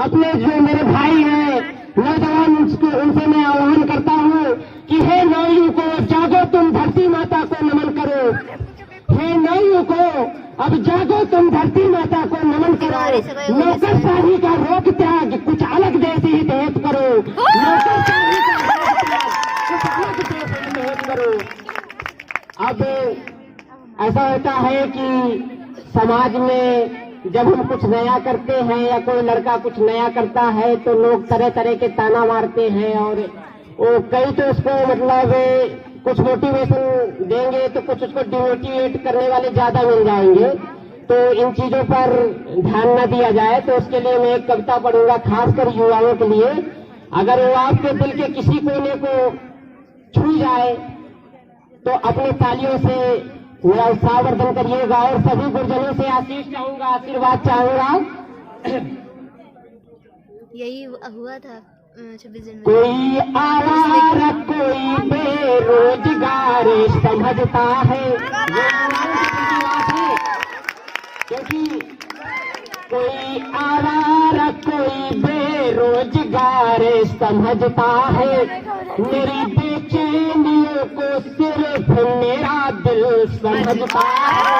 अपने जो मेरे भाई हैं नौजवान उनसे मैं आह्वान करता हूँ कि हे नौयुवकों जागो, तुम धरती माता को नमन करो। हे नौयुवकों अब जागो, तुम धरती माता को नमन करो। नौकरशाही का रोक त्याग, कुछ अलग देश हित हेतु करो। नौकरशाही का रोक त्याग, कुछ अलग देश हित हेतु करो। अब ऐसा होता है कि समाज में जब हम कुछ नया करते हैं या कोई लड़का कुछ नया करता है तो लोग तरह तरह के ताना मारते हैं, और वो कई तो उसको मतलब कुछ मोटिवेशन देंगे तो कुछ उसको डिमोटिवेट करने वाले ज्यादा मिल जाएंगे। तो इन चीजों पर ध्यान न दिया जाए। तो उसके लिए मैं एक कविता पढ़ूंगा खासकर युवाओं के लिए। अगर वो आपके दिल के किसी कोने को छू जाए तो अपनी तालियों से मेरा उत्साहवर्धन करिएगा और सभी गुरुजनों से आशीष चाहूंगा, आशीर्वाद चाहूंगा। यही हुआ था 26 जनवरी। कोई आवारा कोई बेरोजगार समझता है, क्योंकि कोई आवारा कोई बेरोजगार समझता है। मेरी बेचैनियों को सिर्फ मेरा दिल समझता है।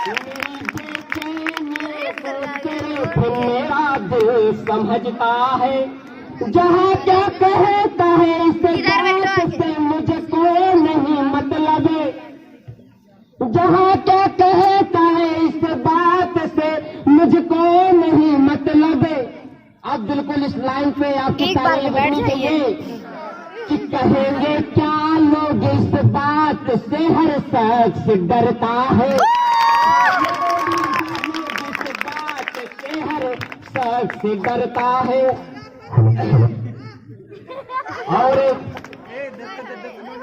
मेरी बेचैनियों को सिर्फ मेरा दिल समझता है। जहाँ क्या कहता है इस बात से मुझको नहीं मतलब। जहाँ क्या कहता है इस बात से मुझको नहीं मतलब। अब बिल्कुल इस लाइन पे आपकी ताली बजनी चाहिए कि कहेंगे क्या लोग इस बात से हर शख्स डरता है। इस बात से हर शख्स डरता है। और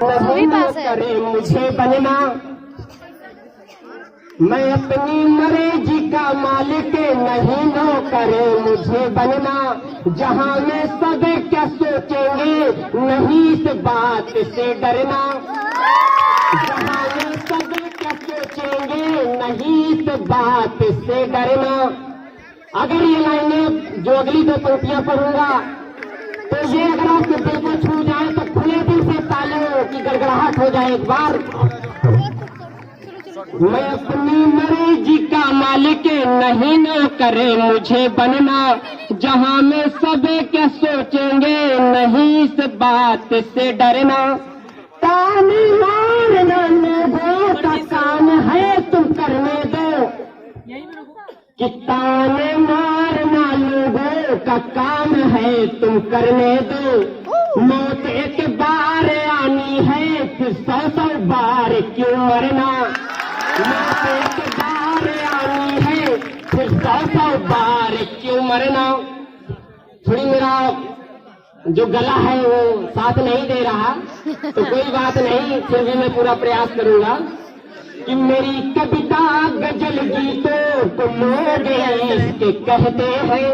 नहीं करे मुझे बनना, मैं अपनी मर्जी का मालिक नहीं नो करे मुझे बनना। जहाँ में सब क्या सोचेंगे नहीं इस बात से डरना। जहाँ में सब क्या सोचेंगे नहीं इस बात से डरना। अगर ये लाइनें जो अगली दो पंक्तियां पढ़ूंगा तो ये अगर आपके दिल को छू जाए तो खुले दिल से तालियों की गड़गड़ाहट हो जाए एक बार। मैं अपनी मर्जी का मालिक नहीं न करे मुझे बनना। जहाँ में सब क्या सोचेंगे नहीं इस बात से डरना। ताने मारना लोगों का काम है तुम करने दो, कि ताने मारना लोगों का काम है तुम करने दो। मौत एक बार आनी है फिर 100 बार क्यों मरना। मौत एक बार आनी है फिर 100 बार क्यों मरना। थोड़ी मेरा जो गला है वो साथ नहीं दे रहा तो कोई बात नहीं, फिर भी मैं पूरा प्रयास करूंगा कि मेरी कविता गजल गीतों को लोग इसके कहते हैं।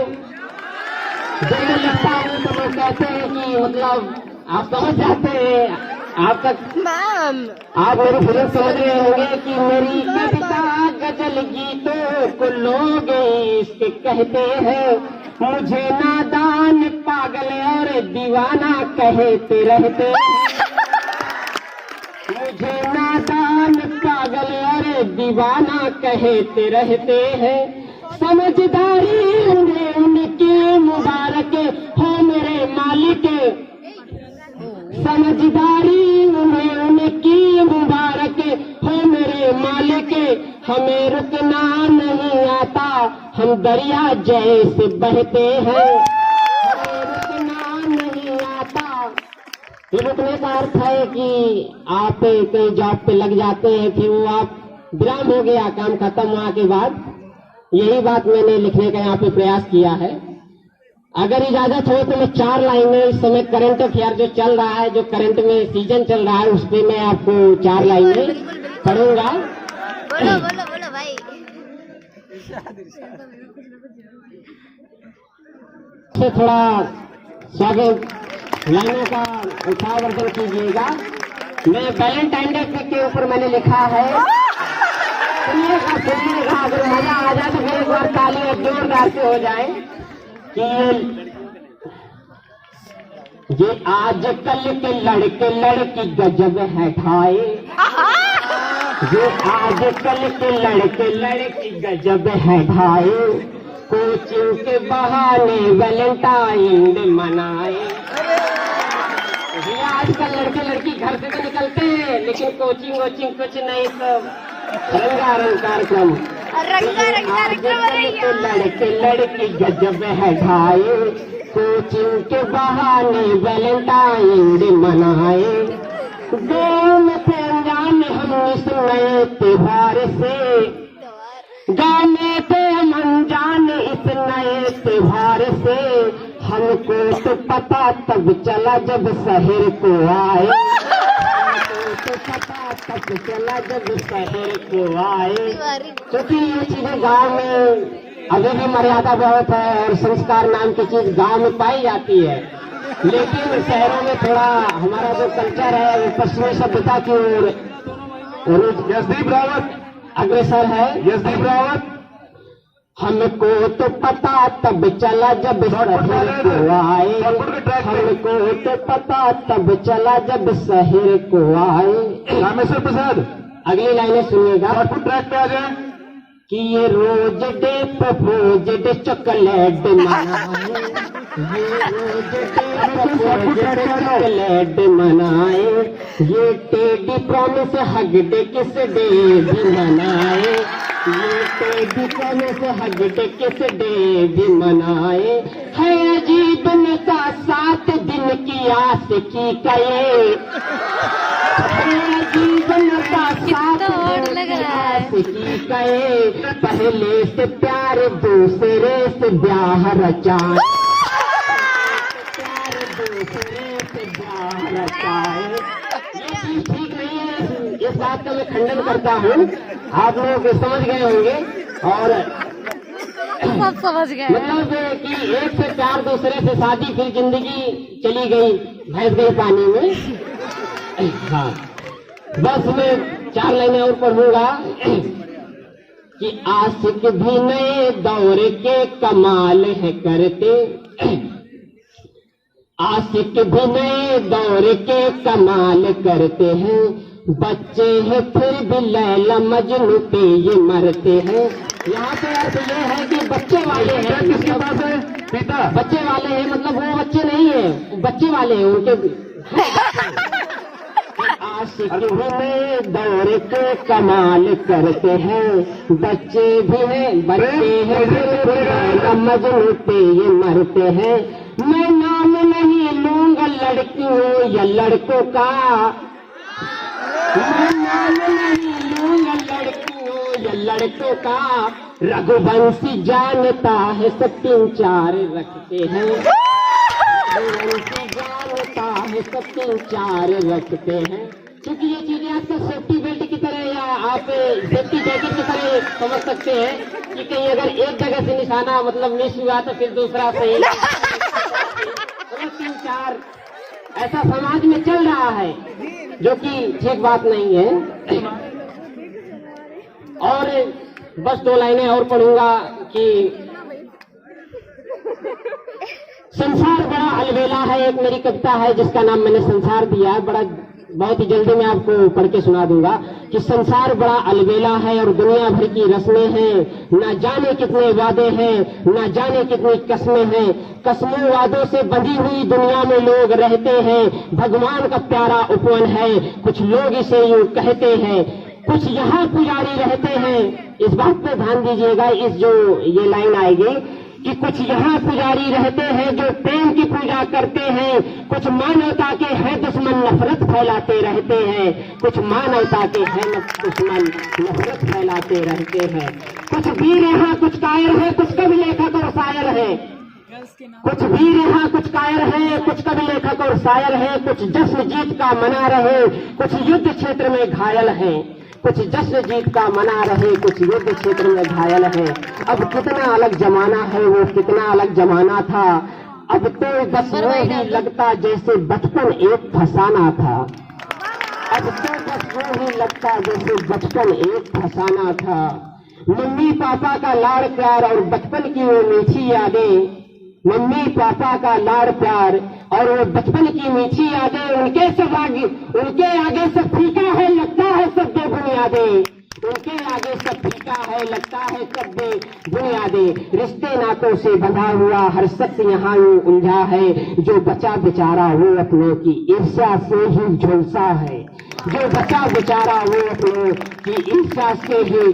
जब मैं लिखता हूँ तो लोग कहते हैं कि मतलब आप समझ जाते हैं, आप मेरी फिल्म समझ रहे होंगे कि मेरी कविता गजल गीतों को लोग इसके कहते हैं। मुझे नादान पागल और दीवाना कहते रहते हैं। मुझे नादान पागल और दीवाना कहते रहते हैं। समझदारी उन्हें उनकी मुबारक हो मेरे मालिक। समझदारी उन्हें उनकी मुबारक हो मेरे मालिक। हमें रुकना नहीं आता, हम दरिया जैसे बहते हैं। हमें रुकना नहीं आता। ये रुकने का अर्थ है कि आप कहीं जॉब पे लग जाते हैं, फिर वो आप विराम हो गया, काम खत्म हुआ के बाद। यही बात मैंने लिखने का यहाँ पे प्रयास किया है। अगर इजाजत हो तो मैं 4 लाइनें इस समय करंट अफेयर जो चल रहा है, जो करंट में सीजन चल रहा है, उस पर मैं आपको 4 लाइनें पढ़ूंगा। बोलो बोलो बोलो भाई। से थोड़ा स्वागत लाइनों का उत्साहवर्धन कीजिएगा। मैं वैलेंटाइन डे के ऊपर मैंने लिखा है, सुनिएगा। अगर मजा आ जाए तो फिर एक बार ताली जोरदार से हो जाए। कि ये आजकल के लड़के लड़की गजब है ढाए, ये आजकल के लड़के लड़की गजब है ढाए, कोचिंग के बहाने वैलेंटाइन डे मनाए। ये आजकल लड़के लड़की घर से तो निकलते हैं लेकिन कोचिंग वोचिंग कुछ नहीं, सब रंगारंग कार्यक्रम। के लड़के लड़की गजब है ढाए, कोचिंग के बहाने वैलेंटाइन डे मनाए। गाँव में थे अनजान हम इस नए त्योहार से, गाँव में थे हम अनजान इस नए त्योहार से, हमको तो पता तब चला जब शहर को आए, हमको तो पता तब चला जब शहर को आए। क्योंकि ये चीजें गाँव में अभी भी मर्यादा बहुत है और संस्कार नाम की चीज गांव में पाई जाती है, लेकिन शहरों में थोड़ा हमारा जो कल्चर है वो पश्चिमी सभ्यता की ओर यशदीप रावत अग्रसर है। यशदीप रावत हमको तो पता तब चला जब शहर को आए, हमको तो पता तब चला जब शहर को आए। रामेश्वर प्रसाद अगली लाइनें सुनिएगा ट्रैक पे आ जाए कि ये rose day propose day chocolate मनाए, ये rose day propose day chocolate मनाए, ये teddy promise hug day kiss day भी मनाए, ये teddy promise hug day kiss day भी मनाए। है अजीब नशा 7 दिन की आशिकी का ये, है अजीब नशा 7 दिन की आशिकी का ये, पहले से प्यार दूसरे से ब्याह रचाए, प्यार दूसरे से ब्याह रचाए। ये चीज ठीक नहीं है, इस बात का मैं खंडन करता हूँ। आप लोग समझ गए होंगे और सब समझ गए मतलब कि 1 से 4 दूसरे से शादी, फिर जिंदगी चली गई, भैंस गई पानी में। हाँ, बस मैं 4 लाइनें और पढ़ूंगा कि आशिक भी नए दौर के कमाल है करते, आशिक भी नए दौर के कमाल करते हैं, बच्चे हैं फिर भी लैला मजनू पे ये मरते हैं। यहाँ पे अर्थ ये है कि बच्चे वाले हैं, किसके पास है पिता बच्चे वाले हैं, मतलब वो बच्चे नहीं है, बच्चे वाले हैं उनके। आशिक भी नए दौर के कमाल करते हैं, बच्चे भी हैं, बच्चे हैं फिर मजनू पे ये मरते हैं। मैं नाम नहीं लूंगा लड़कियों या लड़कों का, मैं नाम नहीं लूंगा लड़कियों या लड़कों का, रघुवंशी जानता है सब 3-4 रखते हैं, रघुवंशी जानता है सब 3-4 रखते हैं। क्योंकि ये चीजें आपका सेफ्टी बेल्ट की तरह या आप सेफ्टी जैकेट की तरह समझ सकते हैं कि कहीं अगर एक जगह से निशाना मतलब मिस हुआ तो फिर दूसरा सही। 3-4 ऐसा समाज में चल रहा है जो कि ठीक बात नहीं है। और बस 2 लाइनें और पढ़ूंगा कि संसार बड़ा अलबेला है, एक मेरी कविता है जिसका नाम मैंने संसार दिया है, बड़ा बहुत ही जल्दी मैं आपको पढ़ के सुना दूंगा कि संसार बड़ा अलबेला है और दुनिया भर की रस्में हैं, न जाने कितने वादे हैं, न जाने कितनी कस्में हैं, कस्मों वादों से बंधी हुई दुनिया में लोग रहते हैं, भगवान का प्यारा उपवन है, कुछ लोग इसे यूं कहते हैं, कुछ यहाँ पुजारी रहते हैं। इस बात पे ध्यान दीजिएगा, इस जो ये लाइन आएगी कि कुछ यहाँ पुजारी रहते हैं जो प्रेम की पूजा करते हैं, कुछ मानवता के हैं दुश्मन नफरत फैलाते रहते हैं, कुछ मानवता के हैं दुश्मन नफरत फैलाते रहते हैं, कुछ वीर यहाँ कुछ कायर है, कुछ कवि लेखक और शायर है, कुछ वीर यहाँ कुछ कायर है, कुछ कवि लेखक और शायर है, कुछ जश्न जीत का मना रहे, कुछ युद्ध क्षेत्र में घायल है, कुछ जश्न जीत का मना रहे, कुछ युद्ध क्षेत्र में घायल है। अब कितना अलग जमाना है, वो कितना अलग जमाना था, अब तो बस वो ही लगता जैसे बचपन एक फसाना था, अब तो बस वो ही लगता जैसे बचपन एक फसाना था। मम्मी पापा का लाड़ प्यार और बचपन की वो मीठी यादें, मम्मी पापा का लाड़ प्यार और वो बचपन की मीठी यादें, उनके आगे सब फीका है, लगता है सब बेबुनियादें। उनके आगे सब फीका है, लगता है सब बेबुनियादें। रिश्ते नातों से बंधा हुआ हर शख्स यहाँ यूं उलझा है, जो बचा बेचारा वो अपनों की ईर्ष्या से ही झुलसा है। जो बचा बेचारा वो अपनों की ईर्ष्या से ही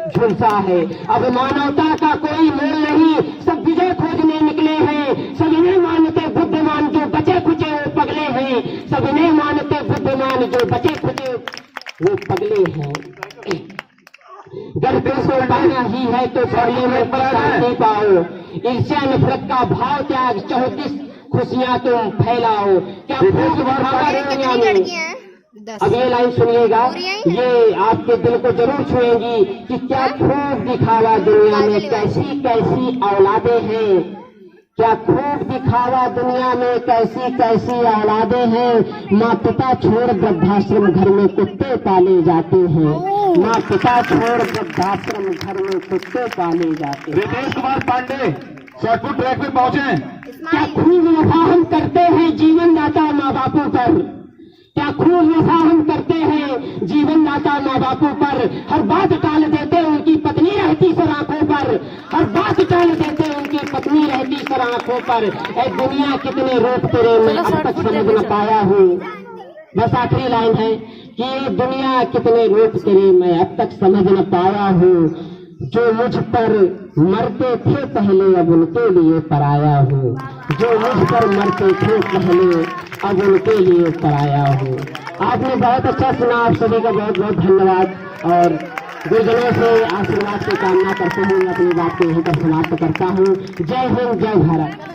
झुलसा है। अब मानवता का कोई मोल नहीं, सब विजय खोजने निकले हैं। सब इन्हें मानते बुद्धिमान, जो बचे खुचे वो पगले हैं। सब इन्हें मानते बुद्धिमान, जो बचे खुचे वो पगले हैं। गर्भ से पाना ही है तो पढ़ने में पढ़ाने पाओ। ईर्ष्या नफरत का भाव त्याग, 34 खुशियां तुम फैलाओ। क्या खूब दुनिया में। अब ये लाइन सुनिएगा, ये आपके दिल को जरूर छुएंगी कि क्या खूब दिखावा दुनिया में कैसी कैसी औलादे हैं। क्या खूब दिखावा दुनिया में कैसी कैसी औलादे हैं। माँ पिता छोड़ वृद्धाश्रम घर में कुत्ते पाले जाते हैं। माँ पिता छोड़ वृद्धाश्रम घर में कुत्ते पाले जाते हैं। रितेश कुमार पांडे शॉर्टपुट ट्रैक पे पहुंचे। क्या खूब वफा हम करते हैं जीवन दाता माँ बापों पर। क्या खूब वफा हम करते हैं जीवन दाता माँ बापों पर। हर बात टाल देते उनकी पत्नी रहती सर आंखों पर। हर बात टाल देते उनकी पत्नी रहती सर आंखों पर। ए दुनिया कितने रूप तेरे मैं अब तक समझ न पाया हूँ। बस आखिरी लाइन है कि ये दुनिया कितने रूप तेरे मैं अब तक समझ न पाया हूँ। जो मुझ पर मरते थे पहले अब उनके लिए पराया हूँ। जो मुझ पर मरते थे पहले अब उनके लिए पराया हूँ। आपने बहुत अच्छा सुना, आप सभी का बहुत बहुत धन्यवाद। और गुरुजनों से आशीर्वाद की कामना करते हुए अपनी बात को यहीं पर समाप्त करता हूँ। जय हिंद, जय भारत।